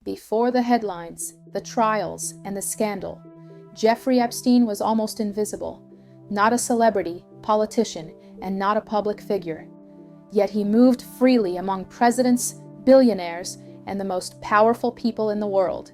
Before the headlines, the trials, and the scandal, Jeffrey Epstein was almost invisible, not a celebrity, politician, and not a public figure. Yet he moved freely among presidents, billionaires, and the most powerful people in the world.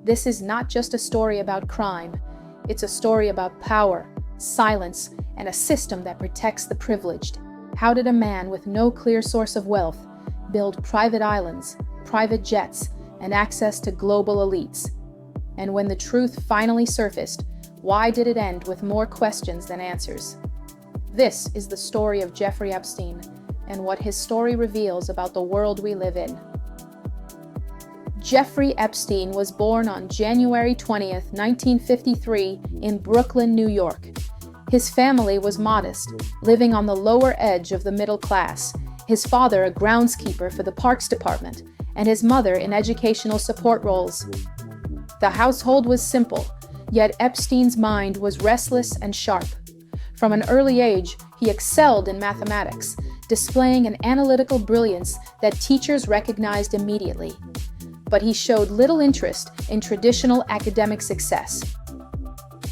This is not just a story about crime, it's a story about power, silence, and a system that protects the privileged. How did a man with no clear source of wealth build private islands, private jets, and access to global elites? And when the truth finally surfaced, why did it end with more questions than answers? This is the story of Jeffrey Epstein and what his story reveals about the world we live in. Jeffrey Epstein was born on January 20th, 1953 in Brooklyn, New York. His family was modest, living on the lower edge of the middle class, his father a groundskeeper for the Parks Department, and his mother in educational support roles. The household was simple, yet Epstein's mind was restless and sharp. From an early age, he excelled in mathematics, displaying an analytical brilliance that teachers recognized immediately. But he showed little interest in traditional academic success.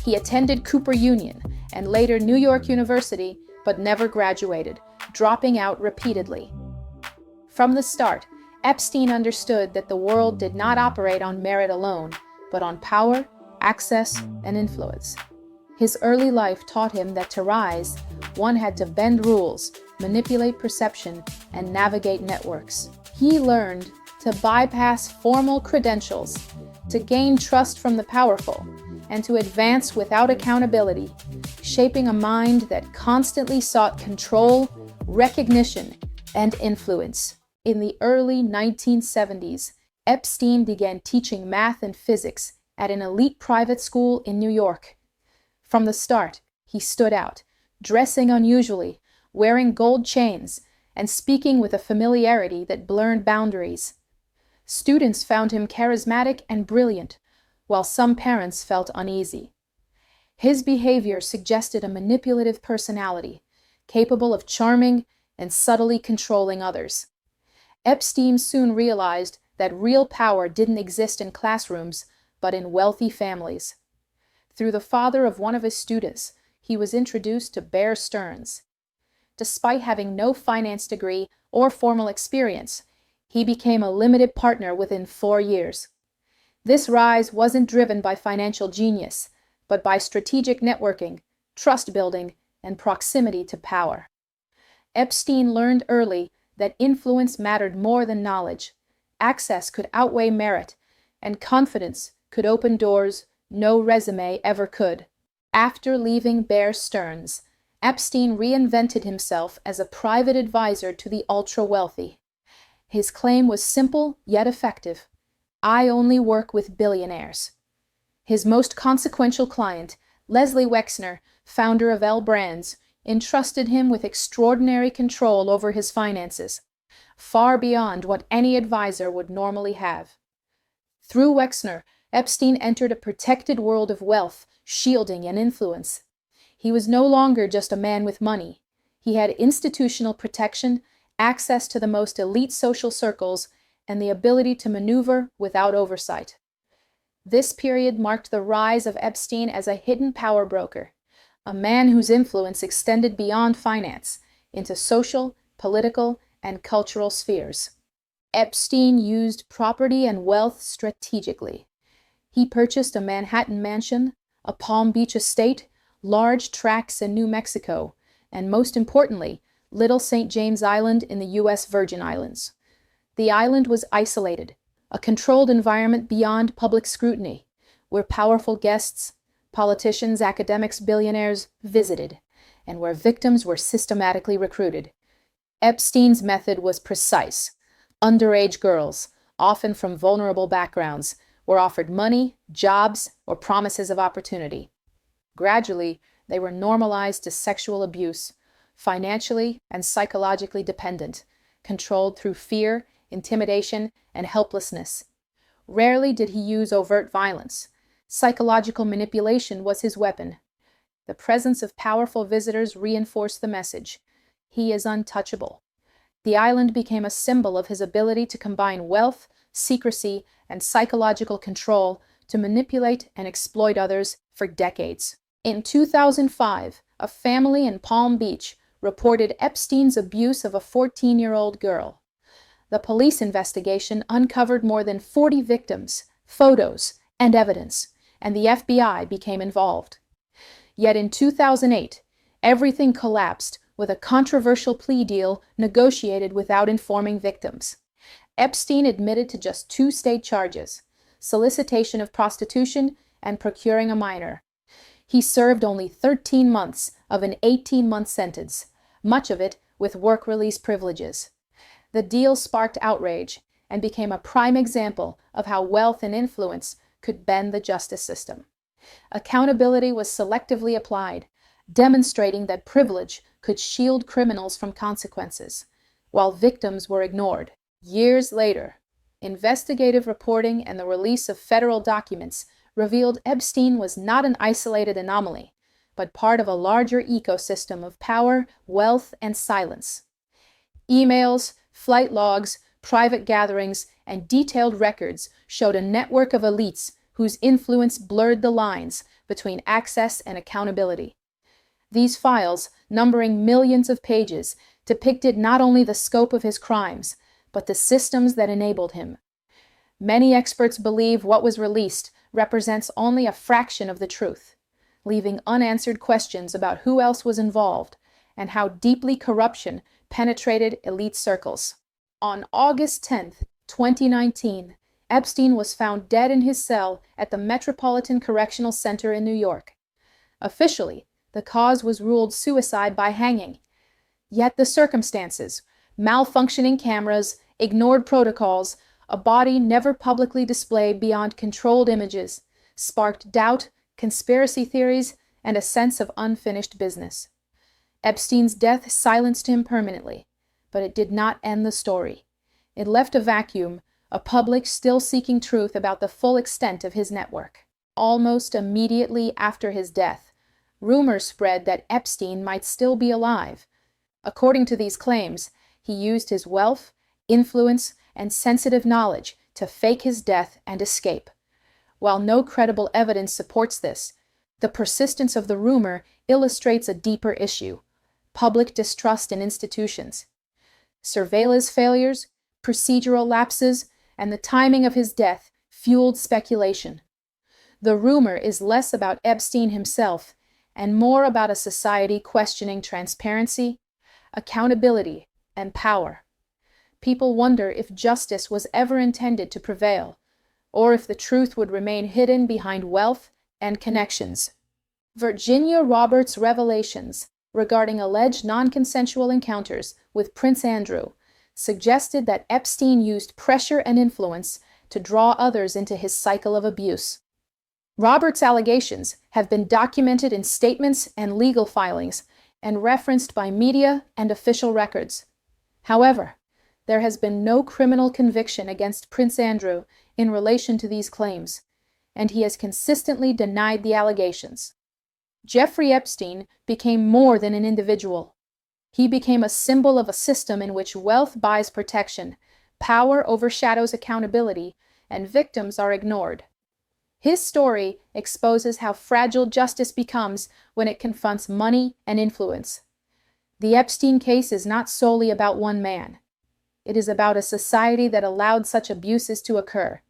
He attended Cooper Union and later New York University, but never graduated, dropping out repeatedly. From the start, Epstein understood that the world did not operate on merit alone, but on power, access, and influence. His early life taught him that to rise, one had to bend rules, manipulate perception, and navigate networks. He learned to bypass formal credentials, to gain trust from the powerful, and to advance without accountability, shaping a mind that constantly sought control, recognition, and influence. In the early 1970s, Epstein began teaching math and physics at an elite private school in New York. From the start, he stood out, dressing unusually, wearing gold chains, and speaking with a familiarity that blurred boundaries. Students found him charismatic and brilliant, while some parents felt uneasy. His behavior suggested a manipulative personality, capable of charming and subtly controlling others. Epstein soon realized that real power didn't exist in classrooms, but in wealthy families. Through the father of one of his students, he was introduced to Bear Stearns. Despite having no finance degree or formal experience, he became a limited partner within 4 years. This rise wasn't driven by financial genius, but by strategic networking, trust building, and proximity to power. Epstein learned early that influence mattered more than knowledge, access could outweigh merit, and confidence could open doors no resume ever could. After leaving Bear Stearns, Epstein reinvented himself as a private advisor to the ultra-wealthy. His claim was simple yet effective: I only work with billionaires. His most consequential client, Leslie Wexner, founder of L Brands, entrusted him with extraordinary control over his finances, far beyond what any advisor would normally have. Through Wexner, Epstein entered a protected world of wealth, shielding, and influence. He was no longer just a man with money. He had institutional protection, access to the most elite social circles, and the ability to maneuver without oversight. This period marked the rise of Epstein as a hidden power broker, a man whose influence extended beyond finance into social, political, and cultural spheres. Epstein used property and wealth strategically. He purchased a Manhattan mansion, a Palm Beach estate, large tracts in New Mexico, and most importantly, Little St. James Island in the U.S. Virgin Islands. The island was isolated, a controlled environment beyond public scrutiny, where powerful guests, politicians, academics, billionaires visited, and where victims were systematically recruited. Epstein's method was precise. Underage girls, often from vulnerable backgrounds, were offered money, jobs, or promises of opportunity. Gradually, they were normalized to sexual abuse, financially and psychologically dependent, controlled through fear, intimidation, and helplessness. Rarely did he use overt violence. Psychological manipulation was his weapon. The presence of powerful visitors reinforced the message: he is untouchable. The island became a symbol of his ability to combine wealth, secrecy, and psychological control to manipulate and exploit others for decades. In 2005, a family in Palm Beach reported Epstein's abuse of a 14-year-old girl. The police investigation uncovered more than 40 victims, photos, and evidence, and the FBI became involved. Yet in 2008, everything collapsed with a controversial plea deal negotiated without informing victims. Epstein admitted to just 2 state charges: solicitation of prostitution and procuring a minor. He served only 13 months of an 18-month sentence, much of it with work release privileges. The deal sparked outrage and became a prime example of how wealth and influence could bend the justice system. Accountability was selectively applied, demonstrating that privilege could shield criminals from consequences, while victims were ignored. Years later, investigative reporting and the release of federal documents revealed Epstein was not an isolated anomaly, but part of a larger ecosystem of power, wealth, and silence. Emails, flight logs, private gatherings, and detailed records showed a network of elites whose influence blurred the lines between access and accountability. These files, numbering millions of pages, depicted not only the scope of his crimes, but the systems that enabled him. Many experts believe what was released represents only a fraction of the truth, leaving unanswered questions about who else was involved and how deeply corruption penetrated elite circles. On August 10, 2019, Epstein was found dead in his cell at the Metropolitan Correctional Center in New York. Officially, the cause was ruled suicide by hanging. Yet the circumstances, malfunctioning cameras, ignored protocols, a body never publicly displayed beyond controlled images, sparked doubt, conspiracy theories, and a sense of unfinished business. Epstein's death silenced him permanently, but it did not end the story. It left a vacuum, a public still seeking truth about the full extent of his network. Almost immediately after his death, rumors spread that Epstein might still be alive. According to these claims, he used his wealth, influence, and sensitive knowledge to fake his death and escape. While no credible evidence supports this, the persistence of the rumor illustrates a deeper issue: public distrust in institutions. Surveillance failures, procedural lapses, and the timing of his death fueled speculation. The rumor is less about Epstein himself and more about a society questioning transparency, accountability, and power. People wonder if justice was ever intended to prevail, or if the truth would remain hidden behind wealth and connections. Virginia Roberts' revelations regarding alleged non-consensual encounters with Prince Andrew suggested that Epstein used pressure and influence to draw others into his cycle of abuse. Roberts' allegations have been documented in statements and legal filings and referenced by media and official records. However, there has been no criminal conviction against Prince Andrew in relation to these claims, and he has consistently denied the allegations. Jeffrey Epstein became more than an individual. He became a symbol of a system in which wealth buys protection, power overshadows accountability, and victims are ignored. His story exposes how fragile justice becomes when it confronts money and influence. The Epstein case is not solely about one man. It is about a society that allowed such abuses to occur,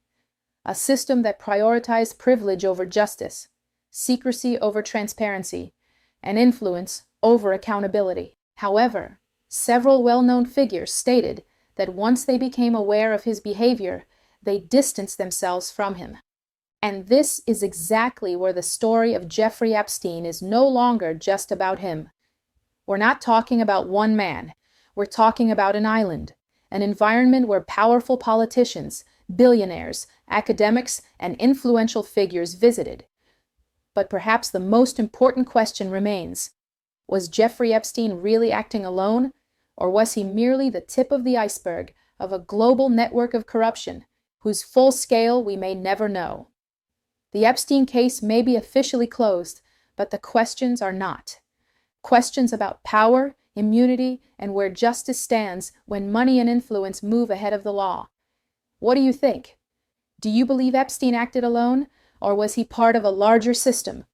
a system that prioritized privilege over justice, secrecy over transparency, and influence over accountability. However, several well-known figures stated that once they became aware of his behavior, they distanced themselves from him. And this is exactly where the story of Jeffrey Epstein is no longer just about him. We're not talking about one man. We're talking about an island, an environment where powerful politicians, billionaires, academics, and influential figures visited. But perhaps the most important question remains: was Jeffrey Epstein really acting alone, or was he merely the tip of the iceberg of a global network of corruption whose full scale we may never know? The Epstein case may be officially closed, but the questions are not. Questions about power, immunity, and where justice stands when money and influence move ahead of the law. What do you think? Do you believe Epstein acted alone, or was he part of a larger system?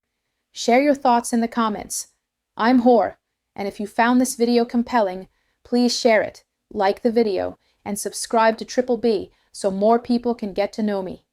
Share your thoughts in the comments. I'm Hor, and if you found this video compelling, please share it, like the video, and subscribe to Triple B so more people can get to know me.